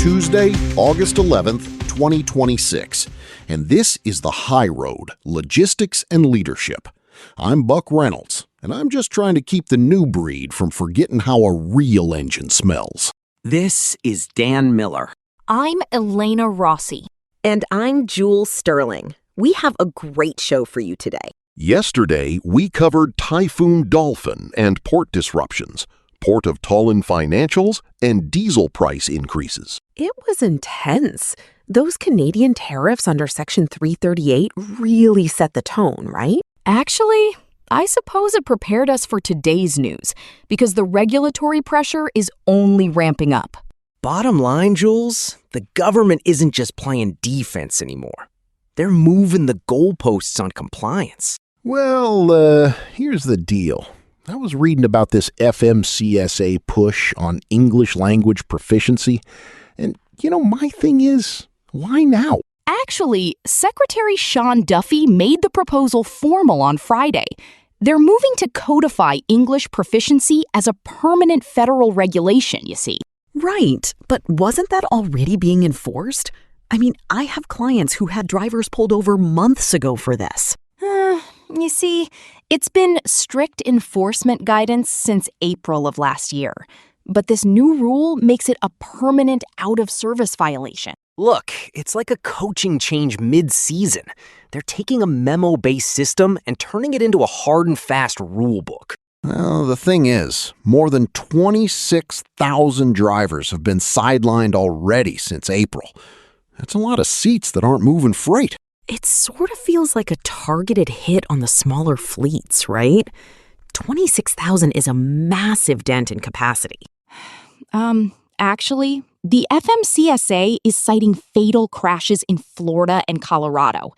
Tuesday, August 11th, 2026, and this is The High Road, Logistics and Leadership. I'm Buck Reynolds, and I'm just trying to keep the new breed from forgetting how a real engine smells. This is Dan Miller. I'm Elena Rossi. And I'm Jules Sterling. We have a great show for you today. Yesterday, we covered Typhoon Dolphin and port disruptions, Port of Tallinn financials, and diesel price increases. It was intense. Those Canadian tariffs under Section 338 really set the tone, right? Actually, I suppose it prepared us for today's news because the regulatory pressure is only ramping up. Bottom line, Jules, the government isn't just playing defense anymore. They're moving the goalposts on compliance. Well, here's the deal. I was reading about this FMCSA push on English language proficiency, and, my thing is, why now? Actually, Secretary Sean Duffy made the proposal formal on Friday. They're moving to codify English proficiency as a permanent federal regulation, you see. Right, but wasn't that already being enforced? I mean, I have clients who had drivers pulled over months ago for this. You see, it's been strict enforcement guidance since April of last year. But this new rule makes it a permanent out-of-service violation. Look, it's like a coaching change mid-season. They're taking a memo-based system and turning it into a hard and fast rule book. Well, the thing is, more than 26,000 drivers have been sidelined already since April. That's a lot of seats that aren't moving freight. It sort of feels like a targeted hit on the smaller fleets, right? 26,000 is a massive dent in capacity. Actually, the FMCSA is citing fatal crashes in Florida and Colorado.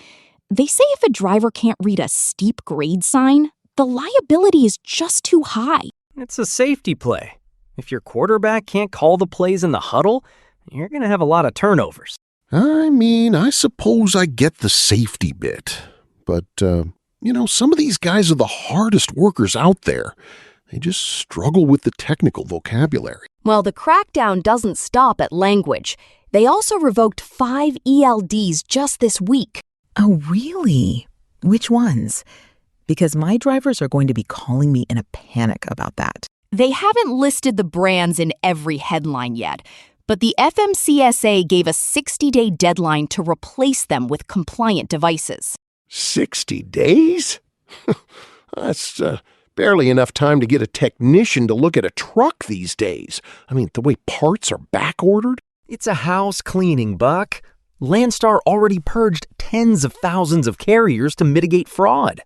They say if a driver can't read a steep grade sign, the liability is just too high. It's a safety play. If your quarterback can't call the plays in the huddle, you're going to have a lot of turnovers. I mean, I suppose I get the safety bit. But, some of these guys are the hardest workers out there. They just struggle with the technical vocabulary. Well, the crackdown doesn't stop at language. They also revoked 5 ELDs just this week. Oh, really? Which ones? Because my drivers are going to be calling me in a panic about that. They haven't listed the brands in every headline yet, but the FMCSA gave a 60-day deadline to replace them with compliant devices. 60 days? That's barely enough time to get a technician to look at a truck these days. I mean, the way parts are back-ordered. It's a house cleaning, Buck. Landstar already purged tens of thousands of carriers to mitigate fraud.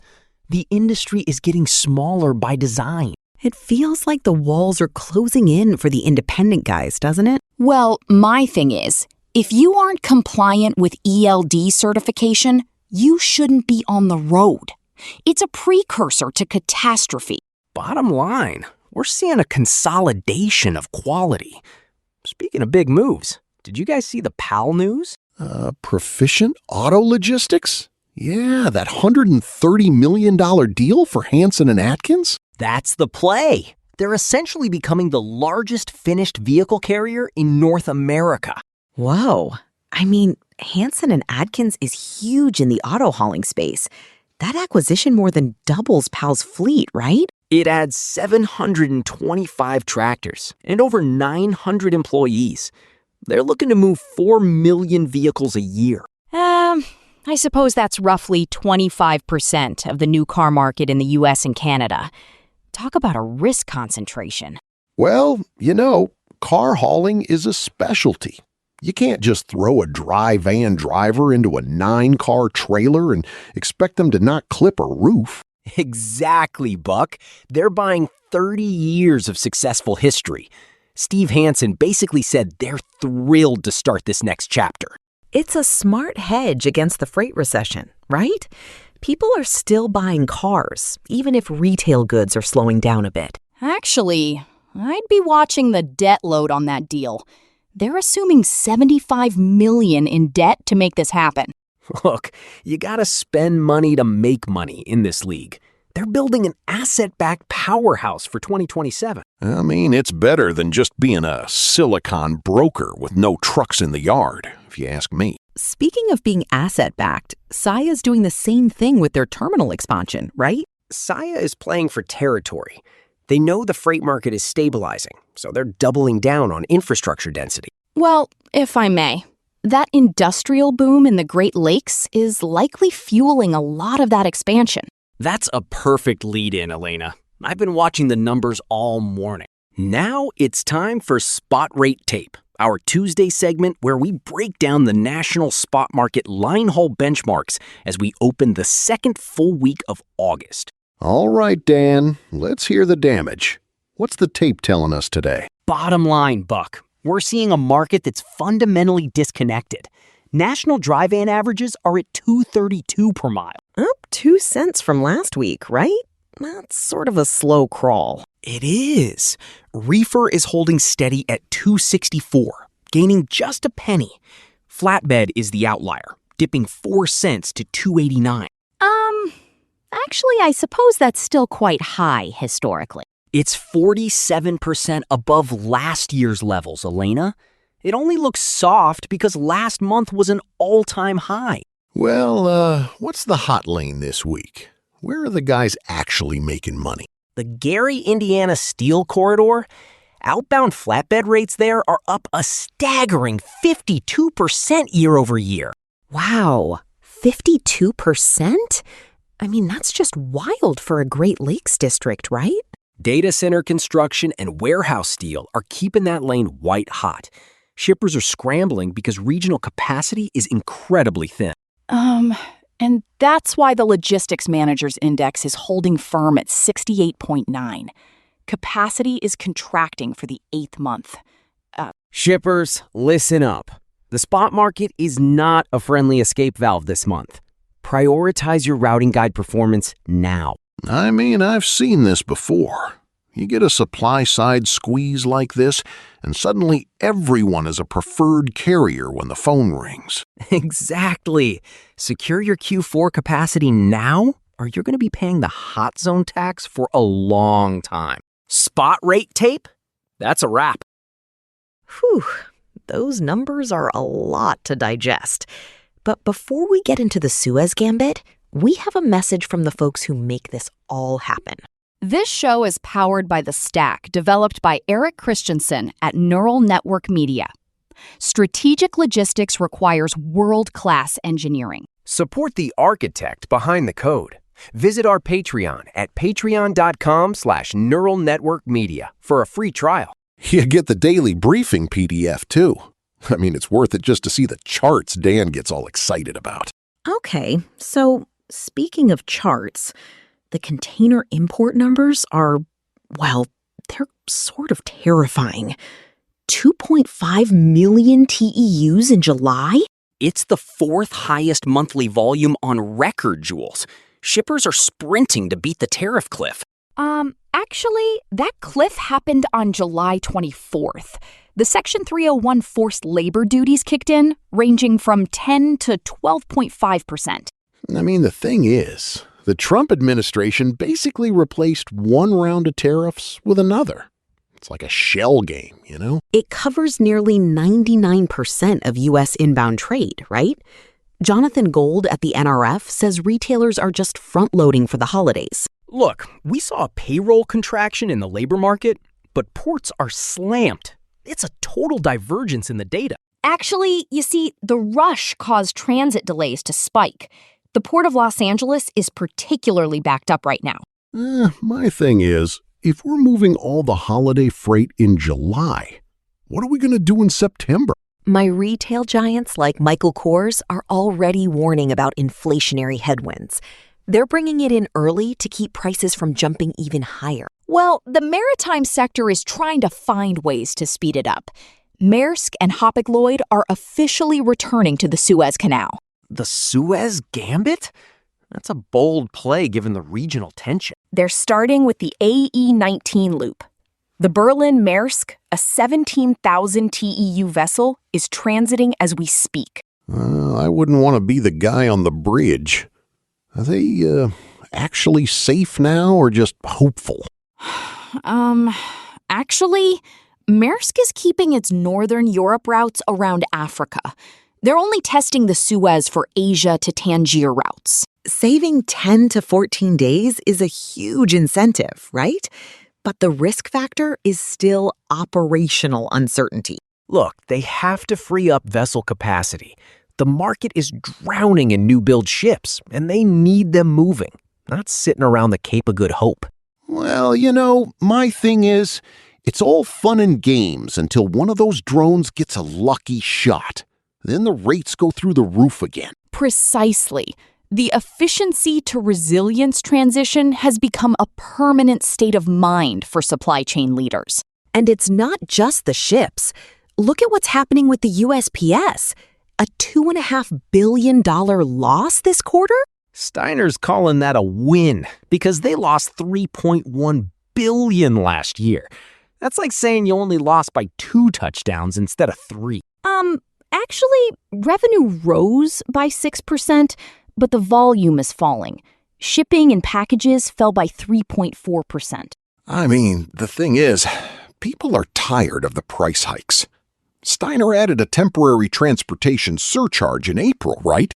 The industry is getting smaller by design. It feels like the walls are closing in for the independent guys, doesn't it? Well, my thing is, if you aren't compliant with ELD certification, you shouldn't be on the road. It's a precursor to catastrophe. Bottom line, we're seeing a consolidation of quality. Speaking of big moves, did you guys see the PAL news? Proficient Auto Logistics? Yeah, that $130 million deal for Hansen and Adkins? That's the play. They're essentially becoming the largest finished vehicle carrier in North America. Whoa. I mean, Hansen and Adkins is huge in the auto hauling space. That acquisition more than doubles PAL's fleet, right? It adds 725 tractors and over 900 employees. They're looking to move 4 million vehicles a year. I suppose that's roughly 25% of the new car market in the U.S. and Canada. Talk about a risk concentration. Well, car hauling is a specialty. You can't just throw a dry van driver into a 9-car trailer and expect them to not clip a roof. Exactly, Buck. They're buying 30 years of successful history. Steve Hansen basically said they're thrilled to start this next chapter. It's a smart hedge against the freight recession, right? People are still buying cars, even if retail goods are slowing down a bit. Actually, I'd be watching the debt load on that deal. They're assuming $75 million in debt to make this happen. Look, you gotta spend money to make money in this league. They're building an asset-backed powerhouse for 2027. I mean, it's better than just being a silicon broker with no trucks in the yard, if you ask me. Speaking of being asset-backed, Saia's doing the same thing with their terminal expansion, right? Saia is playing for territory. They know the freight market is stabilizing, so they're doubling down on infrastructure density. Well, if I may, that industrial boom in the Great Lakes is likely fueling a lot of that expansion. That's a perfect lead-in, Elena. I've been watching the numbers all morning. Now it's time for Spot Rate Tape, our Tuesday segment where we break down the national spot market line haul benchmarks as we open the second full week of August. All right, Dan, let's hear the damage. What's the tape telling us today? Bottom line, Buck, we're seeing a market that's fundamentally disconnected. National dry van averages are at $2.32 per mile. Up 2 cents from last week, right? That's sort of a slow crawl. It is. Reefer is holding steady at $2.64, gaining just a penny. Flatbed is the outlier, dipping 4 cents to $2.89. Actually, I suppose that's still quite high historically. It's 47% above last year's levels, Elena. It only looks soft because last month was an all-time high. Well, what's the hot lane this week? Where are the guys actually making money? The Gary, Indiana Steel Corridor, outbound flatbed rates there are up a staggering 52% year over year. Wow, 52%? I mean, that's just wild for a Great Lakes district, right? Data center construction and warehouse steel are keeping that lane white hot. Shippers are scrambling because regional capacity is incredibly thin. And that's why the Logistics Managers Index is holding firm at 68.9. Capacity is contracting for the 8th month. Shippers, listen up. The spot market is not a friendly escape valve this month. Prioritize your routing guide performance now. I mean, I've seen this before. You get a supply-side squeeze like this, and suddenly everyone is a preferred carrier when the phone rings. Exactly. Secure your Q4 capacity now, or you're going to be paying the hot zone tax for a long time. Spot rate tape? That's a wrap. Whew, those numbers are a lot to digest. But before we get into the Suez Gambit, we have a message from the folks who make this all happen. This show is powered by The Stack, developed by Eric Christensen at Neural Network Media. Strategic logistics requires world-class engineering. Support the architect behind the code. Visit our Patreon at patreon.com/Neural Network Media for a free trial. You get the daily briefing PDF, too. I mean, it's worth it just to see the charts Dan gets all excited about. Okay, so speaking of charts, the container import numbers are, well, they're sort of terrifying. 2.5 million TEUs in July? It's the 4th highest monthly volume on record, Jules. Shippers are sprinting to beat the tariff cliff. Actually, that cliff happened on July 24th. The Section 301 forced labor duties kicked in, ranging from 10 to 12.5%. I mean, the thing is, the Trump administration basically replaced one round of tariffs with another. It's like a shell game, you know? It covers nearly 99% of U.S. inbound trade, right? Jonathan Gold at the NRF says retailers are just front-loading for the holidays. Look, we saw a payroll contraction in the labor market, but ports are slammed. It's a total divergence in the data. Actually, you see, the rush caused transit delays to spike. The Port of Los Angeles is particularly backed up right now. My thing is, if we're moving all the holiday freight in July, what are we going to do in September? My retail giants like Michael Kors are already warning about inflationary headwinds. They're bringing it in early to keep prices from jumping even higher. Well, the maritime sector is trying to find ways to speed it up. Maersk and Hapag-Lloyd are officially returning to the Suez Canal. The Suez Gambit? That's a bold play given the regional tension. They're starting with the AE-19 loop. The Berlin Maersk, a 17,000 TEU vessel, is transiting as we speak. I wouldn't want to be the guy on the bridge. Are they actually safe now or just hopeful? Actually, Maersk is keeping its Northern Europe routes around Africa. They're only testing the Suez for Asia to Tangier routes. Saving 10 to 14 days is a huge incentive, right? But the risk factor is still operational uncertainty. Look, they have to free up vessel capacity. The market is drowning in new-build ships, and they need them moving, not sitting around the Cape of Good Hope. Well, my thing is, it's all fun and games until one of those drones gets a lucky shot. Then the rates go through the roof again. Precisely. The efficiency to resilience transition has become a permanent state of mind for supply chain leaders. And it's not just the ships. Look at what's happening with the USPS. A $2.5 billion loss this quarter? Steiner's calling that a win because they lost $3.1 billion last year. That's like saying you only lost by 2 touchdowns instead of 3. Actually, revenue rose by 6%, but the volume is falling. Shipping and packages fell by 3.4%. I mean, the thing is, people are tired of the price hikes. Steiner added a temporary transportation surcharge in April, right?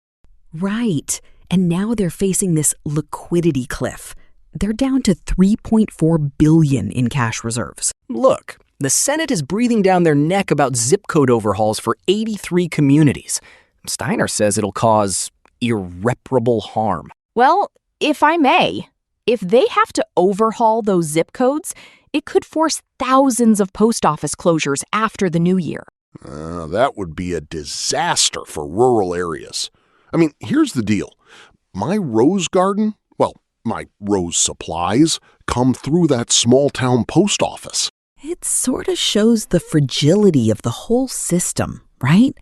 Right. And now they're facing this liquidity cliff. They're down to $3.4 billion in cash reserves. Look, the Senate is breathing down their neck about zip code overhauls for 83 communities. Steiner says it'll cause irreparable harm. Well, if I may, if they have to overhaul those zip codes, it could force thousands of post office closures after the new year. That would be a disaster for rural areas. I mean, here's the deal. My rose garden, my rose supplies, come through that small-town post office. It sort of shows the fragility of the whole system, right?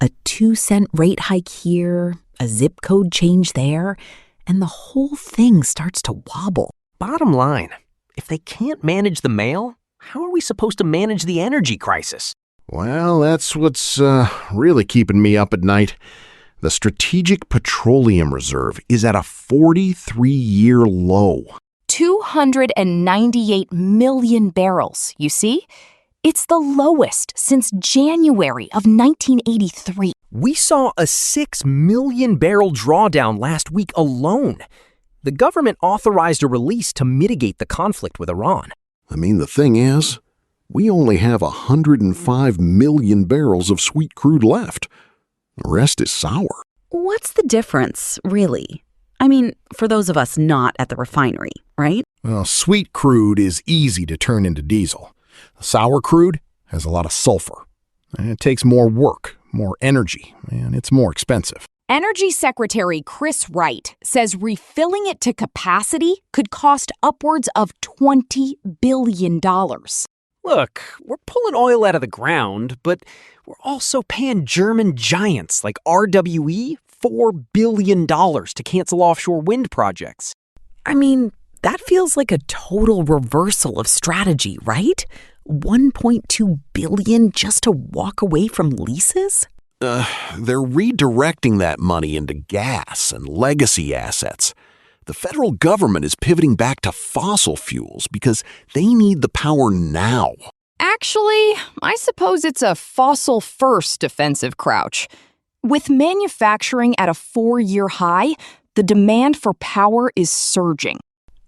A 2-cent rate hike here, a zip code change there, and the whole thing starts to wobble. Bottom line, if they can't manage the mail, how are we supposed to manage the energy crisis? Well, that's what's really keeping me up at night. The Strategic Petroleum Reserve is at a 43-year low. 298 million barrels, you see? It's the lowest since January of 1983. We saw a 6 million barrel drawdown last week alone. The government authorized a release to mitigate the conflict with Iran. I mean, the thing is, we only have 105 million barrels of sweet crude left. The rest is sour. What's the difference, really? I mean, for those of us not at the refinery, right? Well, sweet crude is easy to turn into diesel. Sour crude has a lot of sulfur. And it takes more work, more energy, and it's more expensive. Energy Secretary Chris Wright says refilling it to capacity could cost upwards of $20 billion. Look, we're pulling oil out of the ground, but we're also paying German giants like RWE $4 billion to cancel offshore wind projects. I mean, that feels like a total reversal of strategy, right? $1.2 billion just to walk away from leases? They're redirecting that money into gas and legacy assets. The federal government is pivoting back to fossil fuels because they need the power now. Actually, I suppose it's a fossil-first defensive crouch. With manufacturing at a 4-year high, the demand for power is surging.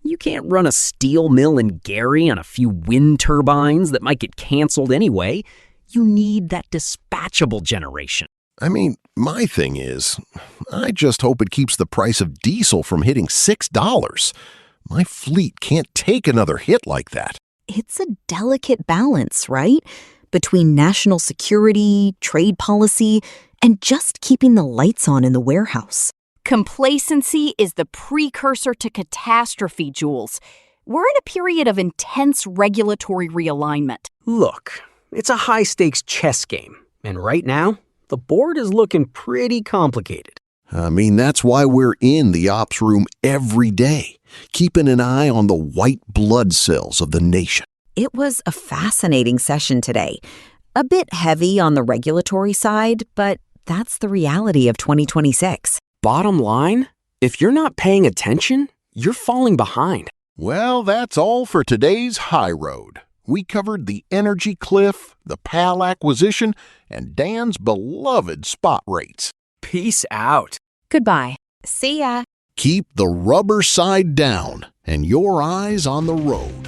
You can't run a steel mill in Gary on a few wind turbines that might get canceled anyway. You need that dispatchable generation. I mean, my thing is, I just hope it keeps the price of diesel from hitting $6. My fleet can't take another hit like that. It's a delicate balance, right? Between national security, trade policy, and just keeping the lights on in the warehouse. Complacency is the precursor to catastrophe, Jules. We're in a period of intense regulatory realignment. Look, it's a high-stakes chess game, and right now, the board is looking pretty complicated. I mean, that's why we're in the ops room every day, keeping an eye on the white blood cells of the nation. It was a fascinating session today. A bit heavy on the regulatory side, but that's the reality of 2026. Bottom line, if you're not paying attention, you're falling behind. Well, that's all for today's High Road. We covered the energy cliff, the PAL acquisition, and Dan's beloved spot rates. Peace out. Goodbye. See ya. Keep the rubber side down and your eyes on the road.